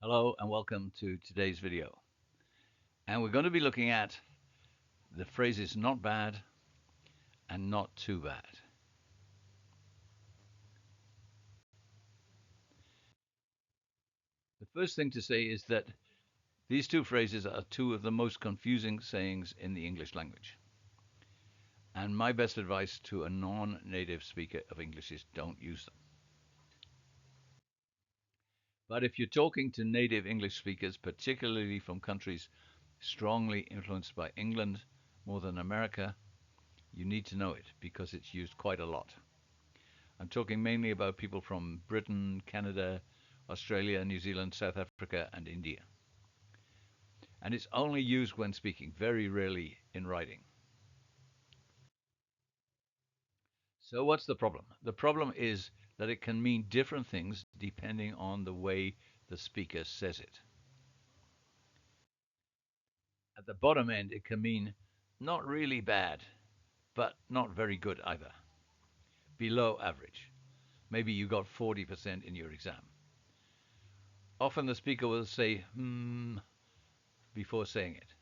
Hello and welcome to today's video. And we're going to be looking at the phrases not bad and not too bad. The first thing to say is that these two phrases are two of the most confusing sayings in the English language. And my best advice to a non-native speaker of English is don't use them. But if you're talking to native English speakers, particularly from countries strongly influenced by England more than America, you need to know it because it's used quite a lot. I'm talking mainly about people from Britain, Canada, Australia, New Zealand, South Africa, and India. And it's only used when speaking, very rarely in writing. So, what's the problem? The problem is that it can mean different things depending on the way the speaker says it. At the bottom end, it can mean not really bad, but not very good either. Below average. Maybe you got 40% in your exam. Often the speaker will say, before saying it.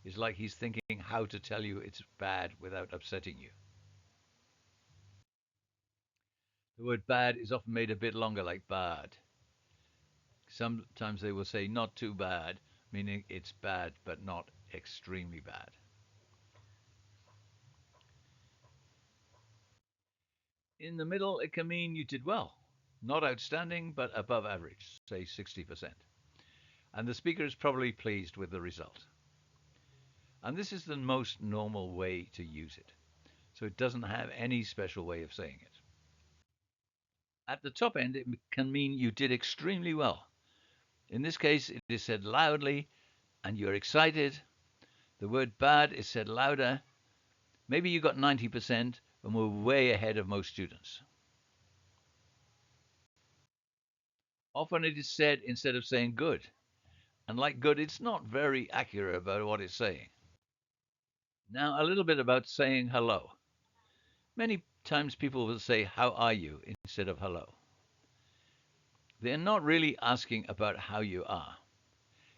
It's like he's thinking how to tell you it's bad without upsetting you. The word bad is often made a bit longer, like bad. Sometimes they will say not too bad, meaning it's bad but not extremely bad. In the middle, it can mean you did well. Not outstanding, but above average, say 60%. And the speaker is probably pleased with the result. And this is the most normal way to use it. So it doesn't have any special way of saying it. At the top end, it can mean you did extremely well. In this case, it is said loudly and you're excited. The word bad is said louder. Maybe you got 90% and were way ahead of most students. Often it is said instead of saying good. And like good, it's not very accurate about what it's saying. Now, a little bit about saying hello. Many times people will say, "How are you?" instead of hello. They're not really asking about how you are.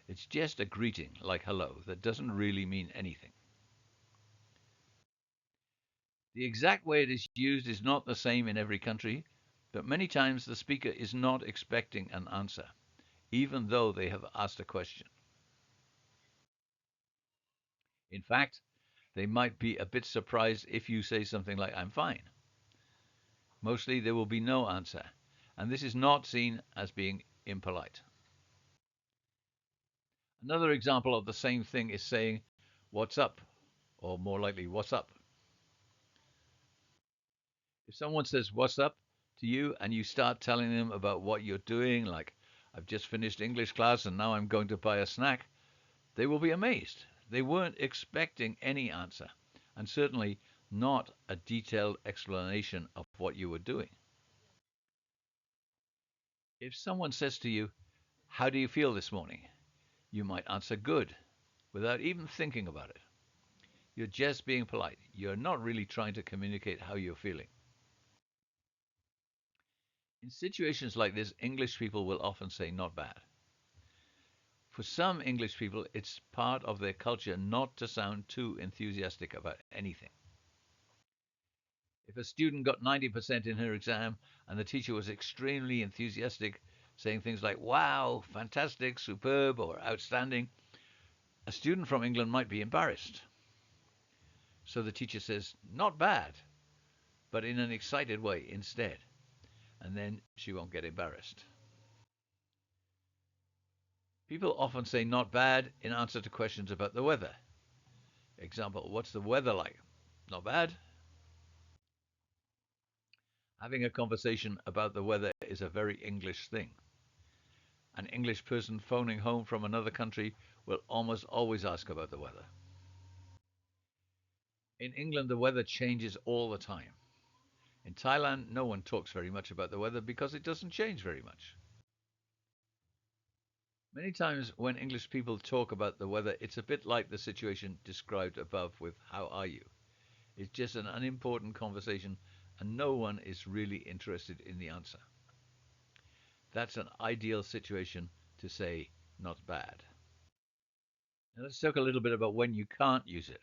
It's just a greeting like hello that doesn't really mean anything. The exact way it is used is not the same in every country, but many times the speaker is not expecting an answer, even though they have asked a question. In fact, they might be a bit surprised if you say something like, "I'm fine." Mostly there will be no answer, and this is not seen as being impolite. Another example of the same thing is saying, "What's up?" or more likely, "What's up?" If someone says, "What's up?" to you and you start telling them about what you're doing, like, "I've just finished English class and now I'm going to buy a snack," they will be amazed. They weren't expecting any answer, and certainly not a detailed explanation of what you were doing. If someone says to you, "How do you feel this morning?" you might answer, "Good," without even thinking about it. You're just being polite. You're not really trying to communicate how you're feeling. In situations like this, English people will often say not bad. For some English people, it's part of their culture not to sound too enthusiastic about anything. If a student got 90% in her exam and the teacher was extremely enthusiastic, saying things like wow, fantastic, superb, or outstanding, a student from England might be embarrassed. So the teacher says, not bad, but in an excited way instead. And then she won't get embarrassed. People often say not bad in answer to questions about the weather. Example, what's the weather like? Not bad. Having a conversation about the weather is a very English thing. An English person phoning home from another country will almost always ask about the weather. In England, the weather changes all the time. In Thailand, no one talks very much about the weather because it doesn't change very much. Many times when English people talk about the weather, it's a bit like the situation described above with "How are you?" It's just an unimportant conversation and no one is really interested in the answer. That's an ideal situation to say not bad. Now let's talk a little bit about when you can't use it.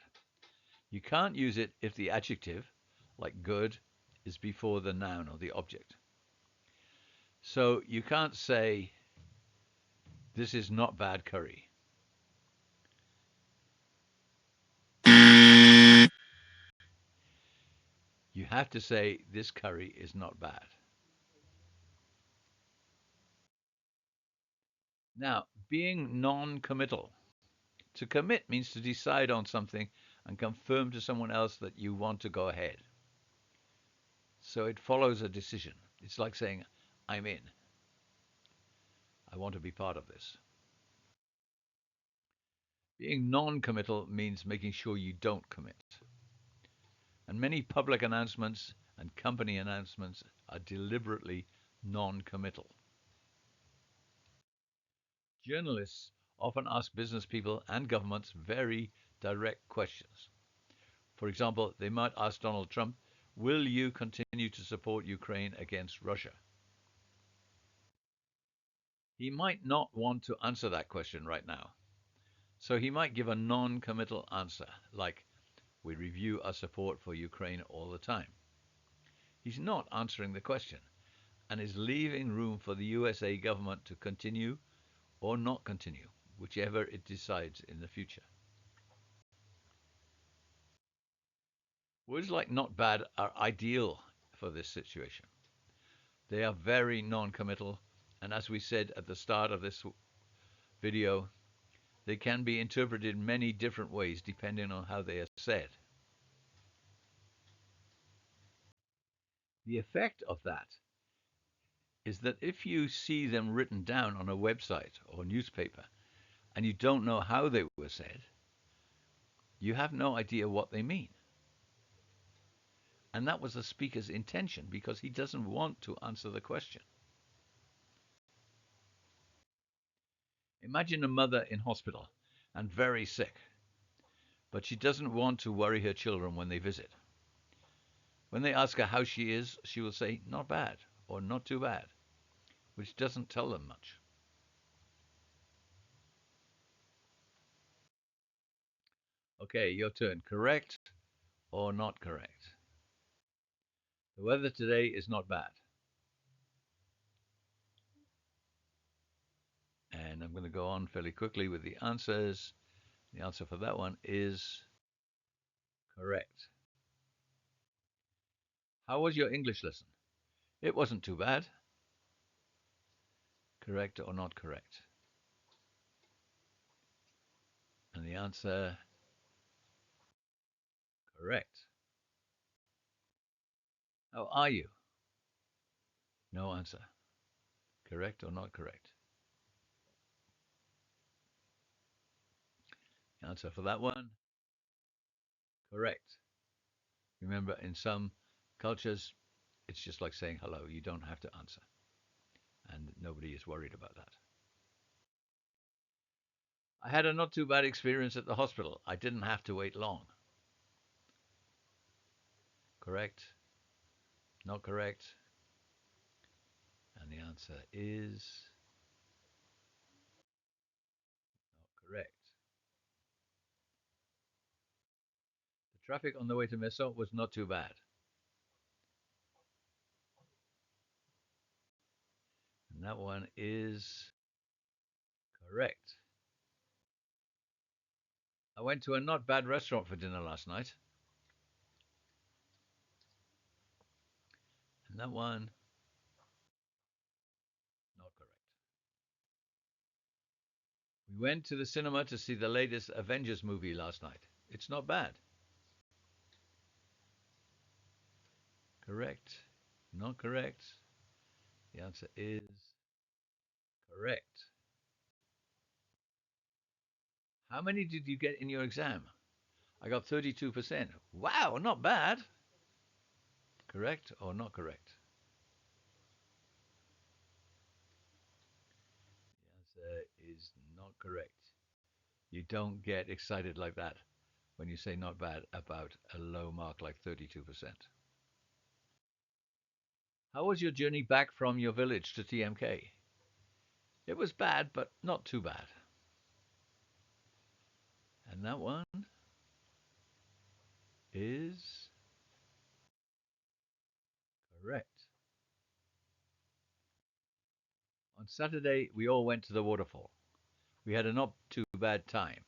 You can't use it if the adjective, like good, is before the noun or the object. So you can't say, this is not bad curry. You have to say, this curry is not bad. Now, being non-committal. To commit means to decide on something and confirm to someone else that you want to go ahead. So it follows a decision. It's like saying, I'm in. I want to be part of this. Being non-committal means making sure you don't commit. And many public announcements and company announcements are deliberately non-committal. Journalists often ask business people and governments very direct questions. For example, they might ask Donald Trump, will you continue to support Ukraine against Russia? He might not want to answer that question right now. So he might give a non-committal answer, like, we review our support for Ukraine all the time. He's not answering the question and is leaving room for the USA government to continue or not continue, whichever it decides in the future. Words like not bad are ideal for this situation. They are very non-committal, and as we said at the start of this video, they can be interpreted many different ways depending on how they are said. The effect of that is that if you see them written down on a website or newspaper and you don't know how they were said, you have no idea what they mean. And that was the speaker's intention because he doesn't want to answer the question. Imagine a mother in hospital and very sick, but she doesn't want to worry her children when they visit. When they ask her how she is, she will say, not bad, or not too bad, which doesn't tell them much. Okay, your turn. Correct or not correct? The weather today is not bad. And I'm going to go on fairly quickly with the answers. The answer for that one is correct. How was your English lesson? It wasn't too bad. Correct or not correct? And the answer, correct. How are you? No answer. Correct or not correct? The answer for that one, correct. Remember, in some cultures, it's just like saying hello. You don't have to answer. And nobody is worried about that. I had a not too bad experience at the hospital. I didn't have to wait long. Correct? Not correct? And the answer is not correct. The traffic on the way to Meso was not too bad. And that one is correct. I went to a not bad restaurant for dinner last night. And that one, not correct. We went to the cinema to see the latest Avengers movie last night. It's not bad. Correct? Not correct? The answer is correct. How many did you get in your exam? I got 32%. Wow, not bad. Correct or not correct? The answer is not correct. You don't get excited like that when you say not bad about a low mark like 32%. How was your journey back from your village to TMK? It was bad, but not too bad. And that one is correct. On Saturday, we all went to the waterfall. We had a not too bad time.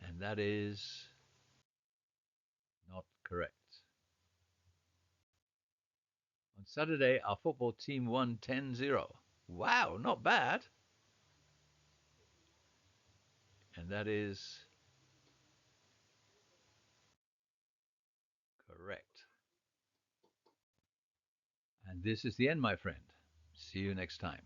And that is not correct. On Saturday, our football team won 10-0. Wow, not bad. And that is correct. And this is the end, my friend. See you next time.